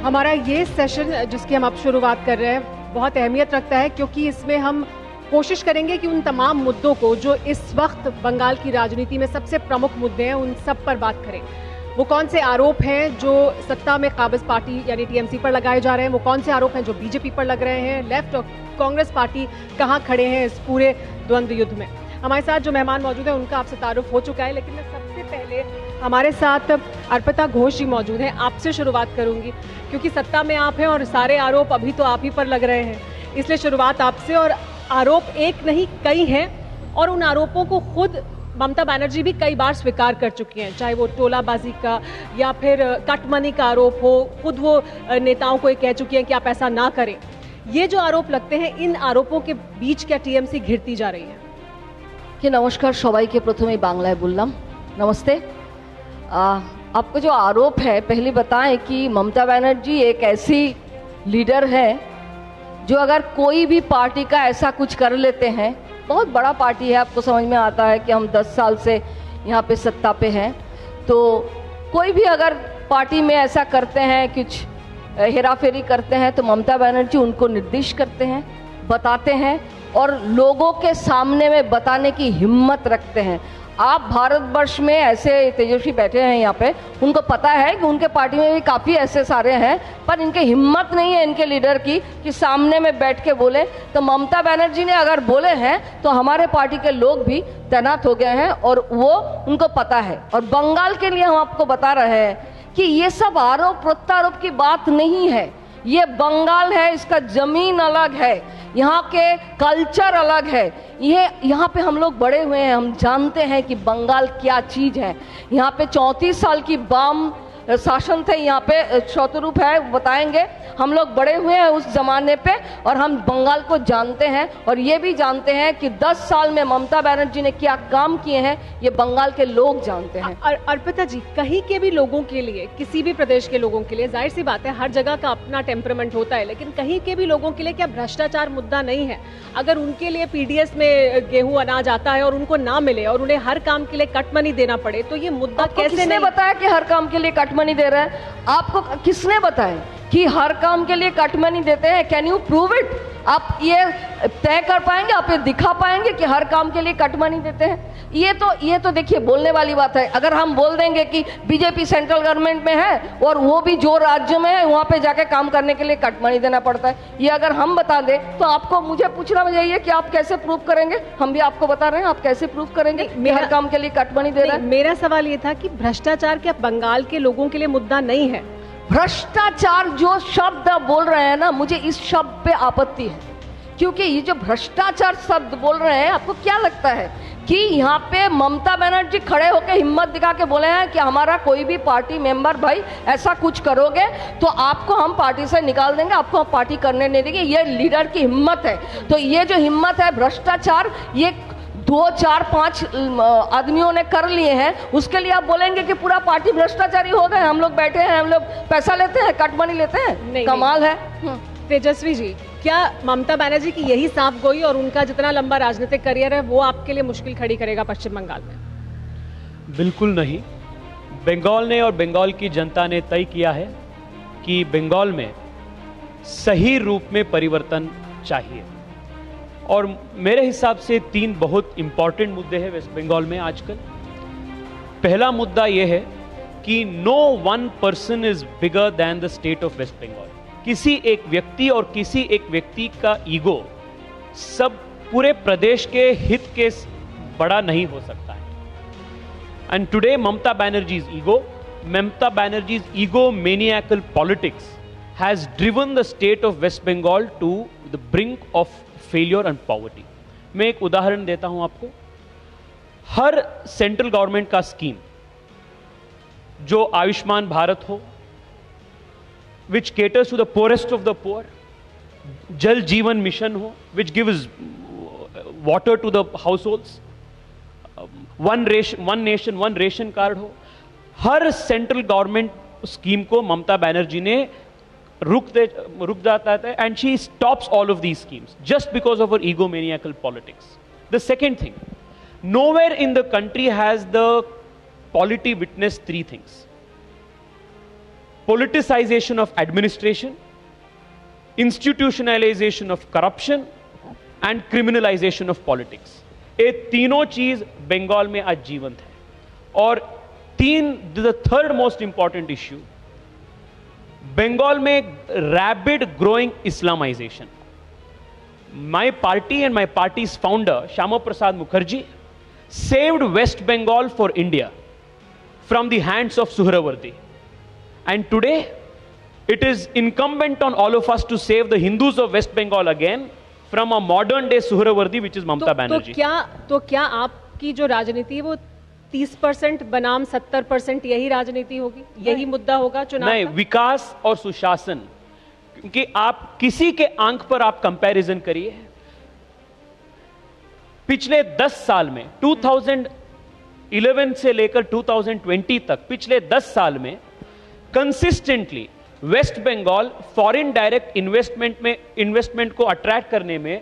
हमारा ये सेशन जिसकी हम अब शुरुआत कर रहे हैं बहुत अहमियत रखता है, क्योंकि इसमें हम कोशिश करेंगे कि उन तमाम मुद्दों को जो इस वक्त बंगाल की राजनीति में सबसे प्रमुख मुद्दे हैं उन सब पर बात करें। वो कौन से आरोप हैं जो सत्ता में काबिज पार्टी यानी टीएमसी पर लगाए जा रहे हैं, वो कौन से आरोप हैं जो बीजेपी पर लग रहे हैं, लेफ्ट और कांग्रेस पार्टी कहाँ खड़े हैं इस पूरे द्वंद्व युद्ध में। हमारे साथ जो मेहमान मौजूद हैं उनका आपसे तारुफ हो चुका है, लेकिन मैं सबसे पहले हमारे साथ अर्पिता घोष जी मौजूद हैं। आपसे शुरुआत करूंगी क्योंकि सत्ता में आप हैं और सारे आरोप अभी तो आप ही पर लग रहे हैं, इसलिए शुरुआत आपसे। और आरोप एक नहीं कई हैं और उन आरोपों को खुद ममता बनर्जी भी कई बार स्वीकार कर चुकी हैं, चाहे वो टोलाबाजी का या फिर कटमनी का आरोप हो। खुद वो नेताओं को ये कह चुकी हैं कि आप ऐसा ना करें। ये जो आरोप लगते हैं, इन आरोपों के बीच क्या टीएमसी घिरती जा रही है? कि नमस्कार सबाइके प्रथमेই बांग्लाয় बोललाम नमस्ते। आपको जो आरोप है पहले बताएं कि ममता बनर्जी एक ऐसी लीडर है जो अगर कोई भी पार्टी का ऐसा कुछ कर लेते हैं, बहुत बड़ा पार्टी है, आपको समझ में आता है कि हम 10 साल से यहाँ पे सत्ता पे हैं, तो कोई भी अगर पार्टी में ऐसा करते हैं, कुछ हेराफेरी करते हैं, तो ममता बनर्जी उनको निर्देश करते हैं, बताते हैं और लोगों के सामने में बताने की हिम्मत रखते हैं। आप भारतवर्ष में ऐसे तेजस्वी बैठे हैं यहाँ पे, उनको पता है कि उनके पार्टी में भी काफ़ी ऐसे सारे हैं, पर इनके हिम्मत नहीं है इनके लीडर की कि सामने में बैठ के बोले। तो ममता बनर्जी ने अगर बोले हैं तो हमारे पार्टी के लोग भी तैनात हो गए हैं और वो उनको पता है। और बंगाल के लिए हम आपको बता रहे हैं कि ये सब आरोप प्रत्यारोप की बात नहीं है, ये बंगाल है, इसका ज़मीन अलग है, यहाँ के कल्चर अलग है। ये यहाँ पे हम लोग बड़े हुए हैं, हम जानते हैं कि बंगाल क्या चीज़ है। यहाँ पे 34 साल की वाम शासन थे, यहाँ पे शतरूप है, बताएंगे। हम लोग बड़े हुए हैं उस जमाने पे और हम बंगाल को जानते हैं और ये भी जानते हैं कि 10 साल में ममता बनर्जी ने क्या काम किए हैं, ये बंगाल के लोग जानते हैं। अर्पिता जी, कहीं के भी लोगों के लिए, किसी भी प्रदेश के लोगों के लिए, जाहिर सी बात है हर जगह का अपना टेम्परामेंट होता है, लेकिन कहीं के भी लोगों के लिए क्या भ्रष्टाचार मुद्दा नहीं है? अगर उनके लिए पीडीएस में गेहूं अनाज आता है और उनको ना मिले और उन्हें हर काम के लिए कट मनी देना पड़े, तो ये मुद्दा कैसे नहीं? बताया कि हर काम के लिए कट मनी दे रहे हैं? आपको किसने बताया कि हर काम के लिए कट मनी देते हैं? Can you prove it? आप ये तय कर पाएंगे, आप ये दिखा पाएंगे कि हर काम के लिए कट मनी देते हैं? ये तो देखिए बोलने वाली बात है। अगर हम बोल देंगे कि बीजेपी सेंट्रल गवर्नमेंट में है और वो भी जो राज्य में है वहाँ पे जाके काम करने के लिए कट मनी देना पड़ता है, ये अगर हम बता दें तो आपको मुझे पूछना चाहिए कि आप कैसे प्रूव करेंगे? हम भी आपको बता रहे हैं, आप कैसे प्रूव करेंगे कि हर काम के लिए कट मनी दे रहा है? मेरा सवाल ये था कि भ्रष्टाचार क्या बंगाल के लोगों के लिए मुद्दा नहीं है? भ्रष्टाचार जो शब्द आप बोल रहे हैं ना, मुझे इस शब्द पे आपत्ति है, क्योंकि ये जो भ्रष्टाचार शब्द बोल रहे हैं, आपको क्या लगता है कि यहाँ पे ममता बनर्जी खड़े होकर हिम्मत दिखा के बोले हैं कि हमारा कोई भी पार्टी मेंबर भाई ऐसा कुछ करोगे तो आपको हम पार्टी से निकाल देंगे, आपको हम पार्टी करने नहीं देंगे? ये लीडर की हिम्मत है। तो ये जो हिम्मत है, भ्रष्टाचार ये 2, 4, 5 आदमियों ने कर लिए हैं, उसके लिए आप बोलेंगे कि पूरा पार्टी भ्रष्टाचारी हो गए? हम लोग बैठे हैं, हम लोग पैसा लेते हैं, कट मनी लेते हैं? कमाल है। तेजस्वी जी, क्या ममता बनर्जी की यही सांप गोई और उनका जितना लंबा राजनीतिक करियर है वो आपके लिए मुश्किल खड़ी करेगा पश्चिम बंगाल में? बिल्कुल नहीं। बंगाल ने और बंगाल की जनता ने तय किया है कि बंगाल में सही रूप में परिवर्तन चाहिए और मेरे हिसाब से 3 बहुत इंपॉर्टेंट मुद्दे हैं वेस्ट बंगाल में आजकल। पहला मुद्दा यह है कि no one person is bigger than the state of West Bengal. किसी एक व्यक्ति और किसी एक व्यक्ति का ईगो सब पूरे प्रदेश के हित के बड़ा नहीं हो सकता है। And today Mamata Banerjee's ego maniacal politics has driven the state of West Bengal to the brink of failure and poverty. मैं एक उदाहरण देता हूं आपको। हर सेंट्रल गवर्नमेंट का स्कीम, जो आयुष्मान भारत हो which caters to the poorest of the poor, Jal Jeevan Mission ho, which gives water to the households, one nation one ration card हो, हर सेंट्रल गवर्नमेंट स्कीम को ममता बनर्जी ने रुक जाता है and she stops all of these schemes just because of her egomaniacal politics. The second thing, nowhere in the country has the polity witnessed 3 things. politicization of administration, institutionalization of corruption and criminalization of politics. ये तीनों चीज बंगाल में आज जीवंत है. और the third most important issue, Bengal में rapid growing Islamization. My party and my party's founder Shyama Prasad Mukherjee saved West Bengal for India from the hands of Suhrawardi, and today it is incumbent on all of us to save the Hindus of West Bengal again from a modern day Suhrawardi, which is Mamata Banerjee. तो क्या आपकी जो राजनीति है वो 30% बनाम 70% यही राजनीति होगी, यही मुद्दा होगा चुनाव नहीं, का? विकास और सुशासन. क्योंकि आप किसी के आंक पर आप कंपैरिजन करिए, पिछले 10 साल में 2011 से लेकर 2020 तक पिछले 10 साल में consistently West Bengal foreign direct investment को अट्रैक्ट करने में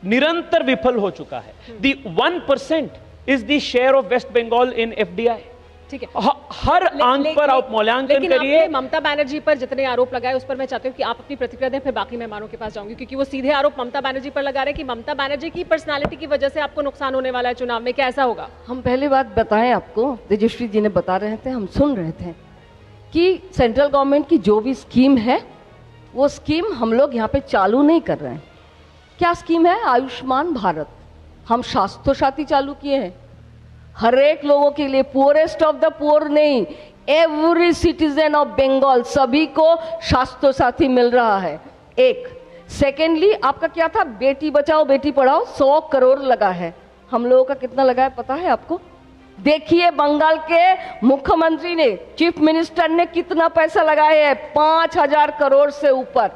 निरंतर विफल हो चुका है. The 1% is the share of West Bengal in FDI. ठीक है, हर आंक पर आप मूल्यांकन करिए. आपने ममता बनर्जी पर जितने आरोप लगाए उस पर मैं चाहती हूँ कि आप अपनी प्रतिक्रिया दें, फिर बाकी मेहमानों के पास जाऊंगी, क्योंकि वो सीधे आरोप ममता बनर्जी पर लगा रहे हैं कि ममता बनर्जी की पर्सनालिटी की वजह से आपको नुकसान होने वाला है चुनाव में. क्या ऐसा होगा? हम पहली बात बताएं आपको, तेजस्वी जी ने बता रहे थे, हम सुन रहे थे कि सेंट्रल गवर्नमेंट की जो भी स्कीम है वो स्कीम हम लोग यहाँ पे चालू नहीं कर रहे हैं. क्या स्कीम है? आयुष्मान भारत. हम स्वास्थ्य साथी चालू किए हैं हर एक लोगों के लिए, पुअरेस्ट ऑफ द पुअर नहीं, एवरी सिटीजन ऑफ बंगाल, सभी को स्वास्थ्य साथी मिल रहा है. एक. सेकेंडली आपका क्या था? बेटी बचाओ बेटी पढ़ाओ, 100 करोड़ लगा है. हम लोगों का कितना लगा है पता है आपको? देखिए बंगाल के मुख्यमंत्री ने, चीफ मिनिस्टर ने कितना पैसा लगाया है, 5000 करोड़ से ऊपर.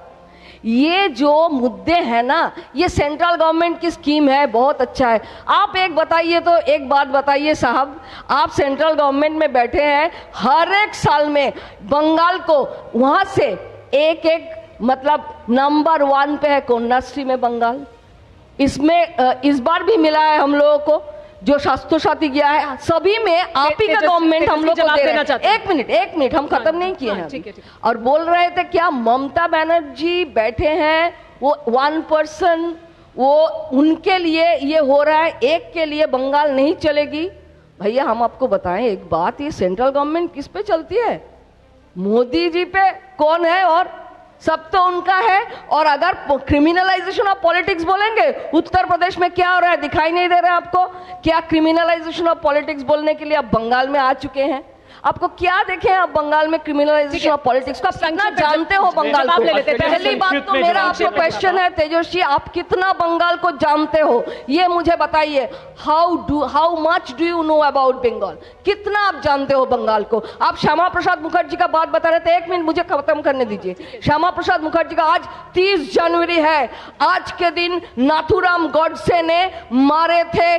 ये जो मुद्दे हैं ना, ये सेंट्रल गवर्नमेंट की स्कीम है, बहुत अच्छा है. आप एक बताइए, तो एक बात बताइए साहब, आप सेंट्रल गवर्नमेंट में बैठे हैं, हर एक साल में बंगाल को वहां से एक मतलब नंबर 1 पे है कन्याश्री में बंगाल. इसमें इस बार भी मिला है हम लोगों को, जो स्वास्थ्य साथी गया है, सभी में आप ही का गवर्नमेंट हम लोग को दे रहे हैं. एक मिनट, हम खत्म नहीं किए हैं. और बोल रहे थे क्या ममता बनर्जी बैठे हैं, वो 1%, वो उनके लिए ये हो रहा है, एक के लिए बंगाल नहीं चलेगी. भैया हम आपको बताएं एक बात, ये सेंट्रल गवर्नमेंट किस पे चलती है? मोदी जी पे. कौन है? और सब तो उनका है. और अगर क्रिमिनलाइजेशन ऑफ पॉलिटिक्स बोलेंगे, उत्तर प्रदेश में क्या हो रहा है दिखाई नहीं दे रहा है आपको? क्या क्रिमिनलाइजेशन ऑफ पॉलिटिक्स बोलने के लिए आप बंगाल में आ चुके हैं? आपको क्या देखे आप बंगाल में क्रिमिनलाइजेशन ऑफ पॉलिटिक्स को? आप कितना जानते हो बंगाल को? पहली बात तो मेरा आपको क्वेश्चन है तेजस्वी, आप कितना बंगाल को जानते हो ये मुझे बताइए. How much do you know about Bengal? कितना आप जानते हो बंगाल को? आप श्यामा प्रसाद मुखर्जी का बात बता रहे थे, एक मिनट मुझे खत्म करने दीजिए. श्यामा प्रसाद मुखर्जी का आज 30 जनवरी है. आज के दिन नाथूराम गॉडसे ने मारे थे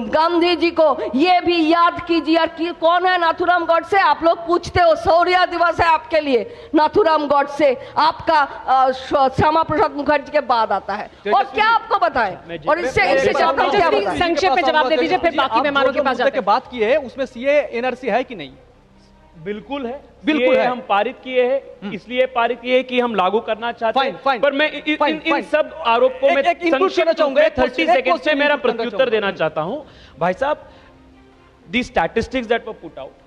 गांधी जी को, ये भी याद कीजिए. और कौन है नाथूराम गॉडसे? आप लोग पूछते हो, शौर्य दिवस है आपके लिए. नाथूराम गॉडसे आपका श्यामा प्रसाद मुखर्जी के बाद आता है. और क्या आपको बताएं? और इससे ज्यादा क्या बताएं? संक्षेप में जवाब दे दीजिए, फिर बाकी मेहमानों के पास जाते हैं. बात की है उसमें सीए एनआरसी है कि नहीं? बिल्कुल है, बिल्कुल है. हम पारित किए हैं, इसलिए पारित किए कि हम लागू करना चाहते हैं. पर मैं इन सब आरोप को मैं संक्षिप्त में 30 सेकंड से मेरा प्रत्युत्तर देना चाहता हूं. भाई साहब, the statistics that were put out,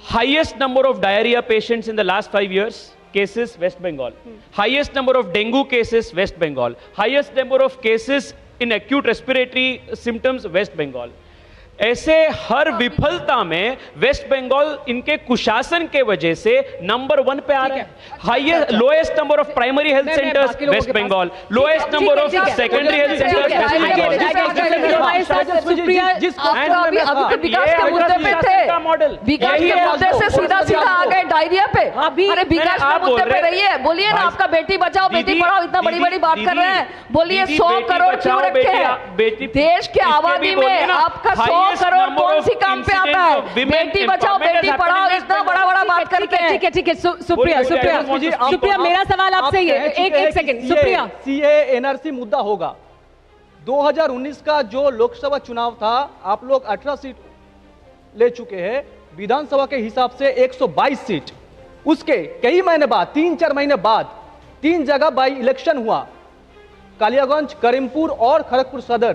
highest number of diarrhea patients in the last 5 years, cases West Bengal. Highest number of dengue cases West Bengal. Highest number of cases in acute respiratory symptoms West Bengal. ऐसे हर विफलता में waste Bengal इनके कुशासन के वजह से number 1 पे आ रहा है. Highest lowest number of primary health centres West Bengal, lowest number of secondary health centres West Bengal. विकास के मुद्दे पे थे, विकास के मुद्दे से सीधा आ गए डायरिया पे. अरे विकास के मुद्दे पे रहिए, बोलिए ना. आपका बेटी बचाओ बेटी पढ़ाओ, इतना बड़ी बात कर रहे हैं, बोलिए 100 करोड़ क्यों रखे हैं? देश के आबादी में आपका 100 करोड़ कौन सी काम पे आता है? बेटी बचाओ बेटी पढ़ाओ, इतना बड़ा बात करते हैं. ठीक है. सुप्रिया, मेरा सवाल आपसे ही है. एक सेकंड सुप्रिया. सीए एनआरसी मुद्दा होगा. 2019 का जो लोकसभा चुनाव था, आप लोग 18 सीट ले चुके हैं, विधानसभा के हिसाब से 122 सीट. उसके कई महीने बाद, 3-4 महीने बाद 3 जगह बाई इलेक्शन हुआ, कालियागंज, करीमपुर और खड़गपुर सदर।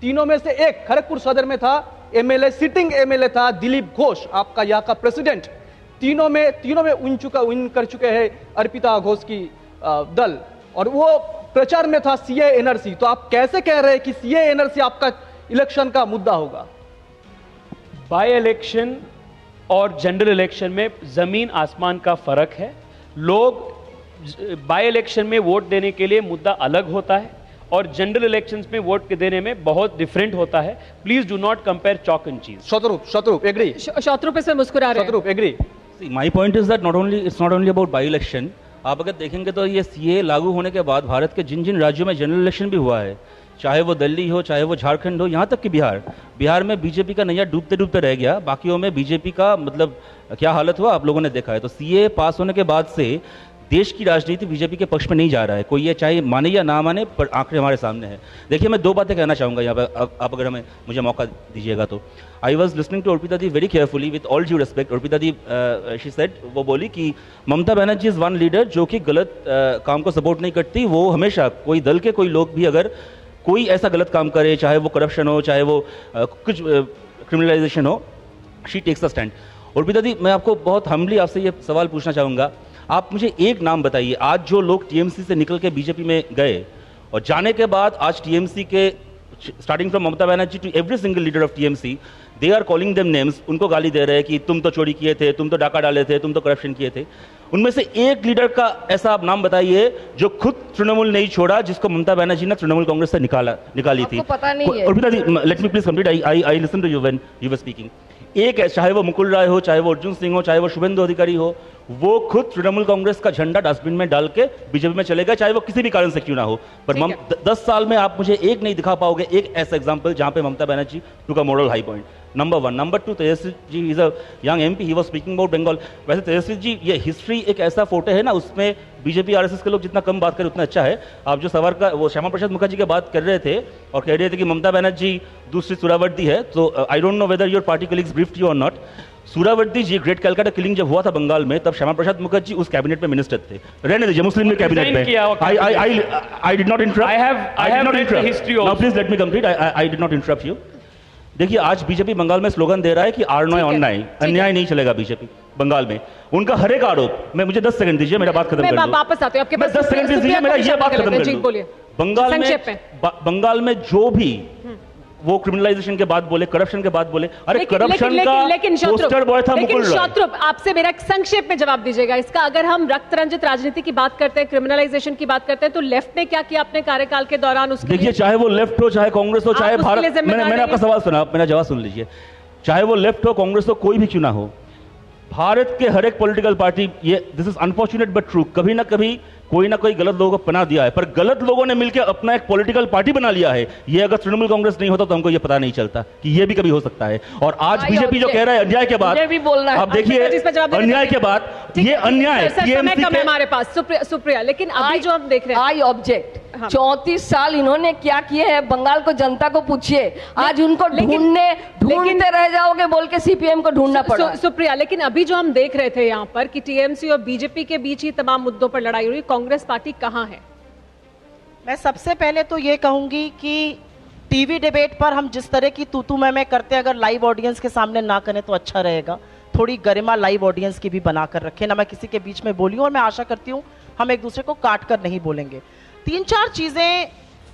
तीनों में से एक खड़गपुर सदर में था एमएलए, सिटिंग एमएलए था दिलीप घोष, आपका यहाँ का प्रेसिडेंट। तीनों में विन कर चुके हैं अर्पिता घोष की दल, और वो प्रचार में था सीए एनआरसी। तो आप कैसे कह रहे हैं कि सीए एनआरसी आपका इलेक्शन का मुद्दा होगा? बाय इलेक्शन और जनरल इलेक्शन में जमीन आसमान का फर्क है। लोग बाय इलेक्शन में वोट देने के लिए मुद्दा अलग होता है और जनरल इलेक्शंस में वोट देने में बहुत डिफरेंट होता है। Please do not compare chalk and cheese. Shatrup agree? Shatrup से मुस्कुरा रहे हैं। Shatrup agree? My point is that it's not only about by election. आप अगर देखेंगे तो ये सीए लागू होने के बाद भारत के जिन जिन राज्यों में जनरल इलेक्शन भी हुआ है, चाहे वो दिल्ली हो, चाहे वो झारखंड हो, यहाँ तक कि बिहार में बीजेपी का नैया डूबते डूबते रह गया। बाकियों में बीजेपी का मतलब क्या हालत हुआ आप लोगों ने देखा है। तो सीए पास होने के बाद से देश की राजनीति बीजेपी के पक्ष में नहीं जा रहा है। कोई ये चाहे माने या ना माने, पर आंकड़े हमारे सामने हैं। देखिए, मैं 2 बातें कहना चाहूँगा यहाँ पर, आप अगर मुझे मौका दीजिएगा तो। I was listening to Arpita di very carefully with all due respect. Arpita di she said, वो बोली कि Mamata Banerjee is one leader जो कि गलत काम को सपोर्ट नहीं करती। वो हमेशा कोई दल के कोई लोग भी अगर कोई ऐसा गलत काम करे, चाहे वो करप्शन हो, चाहे वो कुछ क्रिमिनलाइजेशन हो, she takes a stand. Arpita di, मैं आपको बहुत हम्बली आपसे ये सवाल पूछना चाहूँगा, आप मुझे एक नाम बताइए, आज जो लोग टीएमसी से निकल के बीजेपी में गए और जाने के बाद आज टीएमसी के starting from Mamata Banerjee to every single leader of TMC, they are calling them names, उनको गाली दे रहे हैं कि तुम तो चोरी किए थे, तुम तो डाका डाले थे, तुम तो करप्शन किए थे। उनमें से एक लीडर का ऐसा आप नाम बताइए जो खुद तृणमूल नहीं छोड़ा, जिसको ममता बनर्जी ने तृणमूल कांग्रेस से निकाली थी। पता नहीं है। Arpita di, let me please complete, I listen to you when you were speaking. एक है, चाहे वो मुकुल राय हो, चाहे वो अर्जुन सिंह हो, चाहे वो शुभेंदु अधिकारी हो, वो खुद तृणमूल कांग्रेस का झंडा डस्टबिन में डाल के बीजेपी में चले गए, चाहे वो किसी भी कारण से क्यों ना हो। पर 10 साल में आप मुझे एक नहीं दिखा पाओगे एक ऐसा एग्जांपल जहां पे Mamata Banerjee took a moral high point. Number 1। Number 2, Tejasvi ji is a young MP, he was speaking about Bengal. वैसे तेजस्वी जी, ये हिस्ट्री एक ऐसा फोटो है ना, उसमें बीजेपी आरएसएस के लोग जितना कम बात करें उतना अच्छा है। आप जो सावरकर, वो श्यामा प्रसाद मुखर्जी की बात कर रहे थे और कह रहे थे कि ममता बनर्जी दूसरी सुहरावर्दी है, तो I don't know whether your party colleagues briefed you or not. Suhrawardy ji great Calcutta killing जब हुआ था बंगाल में, तब श्यामा प्रसाद मुखर्जी उस कैबिनेट में मिनिस्टर थे। रहने दीजिए, मुस्लिम लीग कैबिनेट में। I did not interrupt. I have read the history also. Now please let me complete. I did not interrupt you. देखिए, आज बीजेपी बंगाल में स्लोगन दे रहा है कि आरनॉय ऑनलाइन, अन्याय नहीं चलेगा बीजेपी बंगाल में। उनका हर एक आरोप, मैं मुझे 10 सेकंड दीजिए, मेरा बात खत्म कर मैं दो। वापस आते हैं आपके पास। 10 सेकंड दीजिए, मेरा ये बात खत्म कर बोलिए दो। बंगाल में जो भी वो क्रिमिनलाइजेशन के बाद बोले, करप्शन के बाद बोले, अरे करप्शन का पोस्टर बॉय था मुकुल राय। शत्रुप, आपसे मेरा संक्षेप में जवाब दीजिएगा इसका। अगर हम रक्त रंजित राजनीति की बात करते हैं, क्रिमिनलाइजेशन की बात करते हैं, तो लेफ्ट ने क्या किया अपने कार्यकाल के दौरान? उसके देखिए, चाहे वो लेफ्ट हो, चाहे कांग्रेस हो, चाहे भारत, मैंने आपका सवाल सुना, आप मेरा जवाब सुन लीजिए। चाहे वो लेफ्ट हो, कांग्रेस हो, कोई भी क्यों ना हो, भारत के हर एक पॉलिटिकल पार्टी, ये this is unfortunate but true, कभी ना कभी कोई ना कोई गलत लोगों को पनाह दिया है, पर गलत लोगों ने मिलकर अपना एक पॉलिटिकल पार्टी बना लिया है। ये अगर तृणमूल कांग्रेस नहीं होता तो हमको ये पता नहीं चलता कि ये भी कभी हो सकता है। और आज बीजेपी जो कह रहा है अन्याय के बाद, आप देखिए अन्याय के बाद, ये अन्याय हमारे पास। सुप्रिया, लेकिन अभी जो हम देख रहे हैं, आई ऑब्जेक्ट। 34 साल इन्होंने क्या किए हैं बंगाल को, जनता को पूछिए। आज उनको ढूंढते रह जाओगे बोल के सीपीएम को ढूंढना पड़ा। सुप्रिया, लेकिन अभी जो हम देख रहे थे यहाँ पर कि टीएमसी और बीजेपी के बीच ही तमाम मुद्दों पर लड़ाई हुई, कांग्रेस पार्टी कहाँ है? मैं सबसे पहले तो ये कहूंगी कि टीवी डिबेट पर हम जिस तरह की तूतू मैं करते हैं, अगर लाइव ऑडियंस के सामने ना करें तो अच्छा रहेगा। थोड़ी गरिमा लाइव ऑडियंस की भी बनाकर रखें ना। मैं किसी के बीच में बोली हूं और मैं आशा करती हूं हम एक दूसरे को काट कर नहीं बोलेंगे। 3-4 चीजें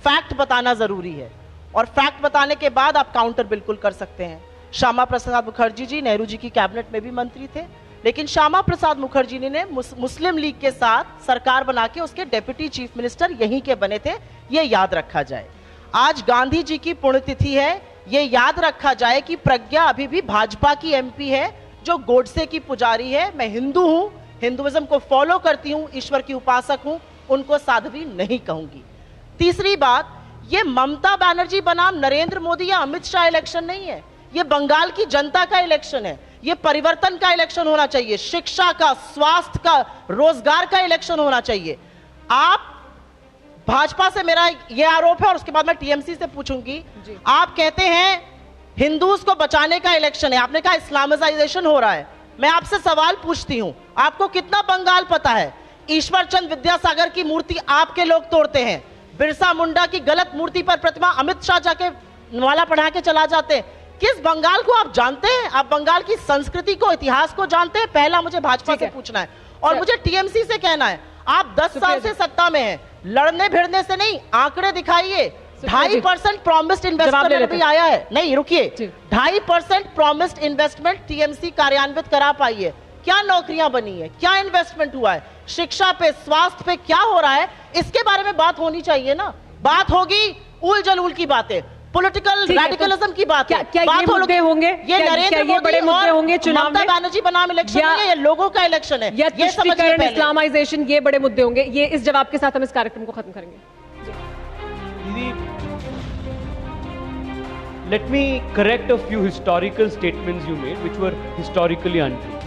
फैक्ट बताना जरूरी है और फैक्ट बताने के बाद आप काउंटर बिल्कुल कर सकते हैं। श्यामा प्रसाद मुखर्जी जी नेहरू जी की कैबिनेट में भी मंत्री थे, लेकिन श्यामा प्रसाद मुखर्जी ने मुस्लिम लीग के साथ सरकार बना के उसके डेप्यूटी चीफ मिनिस्टर यहीं के बने थे, ये याद रखा जाए। आज गांधी जी की पुण्यतिथि है, ये याद रखा जाए कि प्रज्ञा अभी भी भाजपा की एमपी है जो गोडसे की पुजारी है। मैं हिंदू हूं, हिंदुइज्म को फॉलो करती हूं, ईश्वर की उपासक हूं, उनको साध्वी नहीं कहूंगी। तीसरी बात, ये ममता बनर्जी बनाम नरेंद्र मोदी या अमित शाह इलेक्शन नहीं है, ये बंगाल की जनता का इलेक्शन है। ये परिवर्तन का इलेक्शन होना चाहिए, शिक्षा का, स्वास्थ्य का, रोजगार का इलेक्शन होना चाहिए। आप भाजपा से, मेरा यह आरोप है और उसके बाद मैं टीएमसी से पूछूंगी, आप कहते हैं हिंदूज को बचाने का इलेक्शन है, आपने कहा इस्लामाइजेशन हो रहा है। मैं आपसे सवाल पूछती हूं, आपको कितना बंगाल पता है? ईश्वर चंद विद्यासागर की मूर्ति आपके लोग तोड़ते हैं, बिरसा मुंडा की गलत मूर्ति पर प्रतिमा अमित शाह जाके माला पढ़ा के चला जाते हैं। किस बंगाल को आप जानते हैं? आप बंगाल की संस्कृति को, इतिहास को जानते हैं? पहला मुझे भाजपा से पूछना है। और मुझे टीएमसी से कहना है, आप 10 साल से सत्ता में हैं, लड़ने भिड़ने से नहीं, आंकड़े दिखाइए। 2.5% प्रॉमिस्ड इन्वेस्टमेंट भी आया है। नहीं रुकिए, 2.5% प्रॉमिस्ड इन्वेस्टमेंट टीएमसी कार्यान्वित करा पाई है। क्या नौकरियां बनी है, क्या इन्वेस्टमेंट हुआ है, शिक्षा पे, स्वास्थ्य पे क्या हो रहा है, इसके बारे में बात होनी चाहिए ना। बात होगी उल जलूल की बातें, पॉलिटिकल रेडिकलिज्म की बात है। क्या ये मुद्दे होंगे? ये नरेंद्र मोदी बड़े मुद्दे होंगे चुनाव में? ममता बनर्जी बनाम इलेक्शन नहीं है, ये लोगों का इलेक्शन है। ये समझिए पहले। इस्लामाइजेशन, ये बड़े मुद्दे होंगे। ये इस जवाब के साथ हम इस कार्यक्रम को खत्म करेंगे। Let me correct a few historical statements you made, which were historically untrue.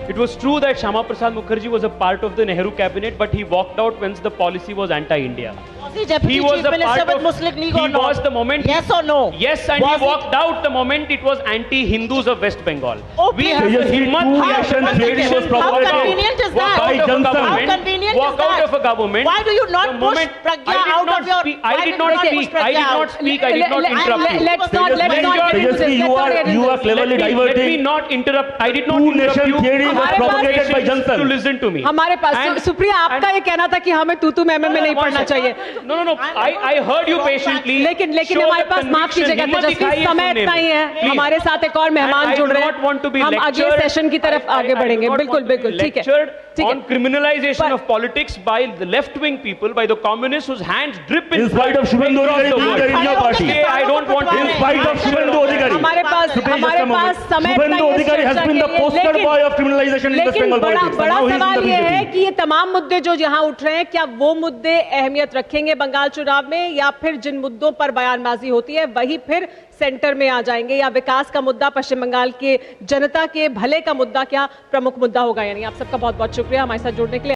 It was true that Shyama Prasad Mukherjee was a part of the Nehru cabinet, but he walked out when the policy was anti-India. He was a part of Muslim League. He was the moment. Yes or no? Yes, and he walked out the moment it was anti-Hindus of West Bengal. We have the himmat. How convenient is that? How convenient walk out of a government. Why do you not push Pragya out of your? I did not speak. I did not speak. I did not interrupt you. Let's not get into this. you are cleverly Let diverting. me not interrupt. I did not Two interrupt nation you. theory was propagated by Jansan. To listen to me. हमारे पास सुप्रिया, आपका ये कहना था कि हमें तू में नहीं पढ़ना चाहिए। No. I heard you patiently. लेकिन हमारे पास, माफ कीजिएगा तेजस्वी, समय इतना ही है। हमारे साथ एक और मेहमान जुड़ रहे हैं, हम अगले सेशन की तरफ आगे बढ़ेंगे। बिल्कुल ठीक है। On criminalization of politics by the left-wing people, by the communists whose hands drip in spite of Shubhendu Adhikari in your party. I don't want to. In spite of Shubhendu Adhikari. हमारे पास समय Shubhendu Adhikari has been the poster boy of criminalization in West लेकिन Bengal politics. बड़ा Now he is in सवाल the ये है BJP. कि ये तमाम मुद्दे जो यहाँ उठ रहे हैं, क्या वो मुद्दे अहमियत रखेंगे बंगाल चुनाव में, या फिर जिन मुद्दों पर बयानबाजी होती है वही फिर सेंटर में आ जाएंगे, या विकास का मुद्दा, पश्चिम बंगाल के जनता के भले का मुद्दा क्या प्रमुख मुद्दा होगा? यानी आप सबका बहुत बहुत शुक्रिया हमारे साथ जुड़ने के लिए।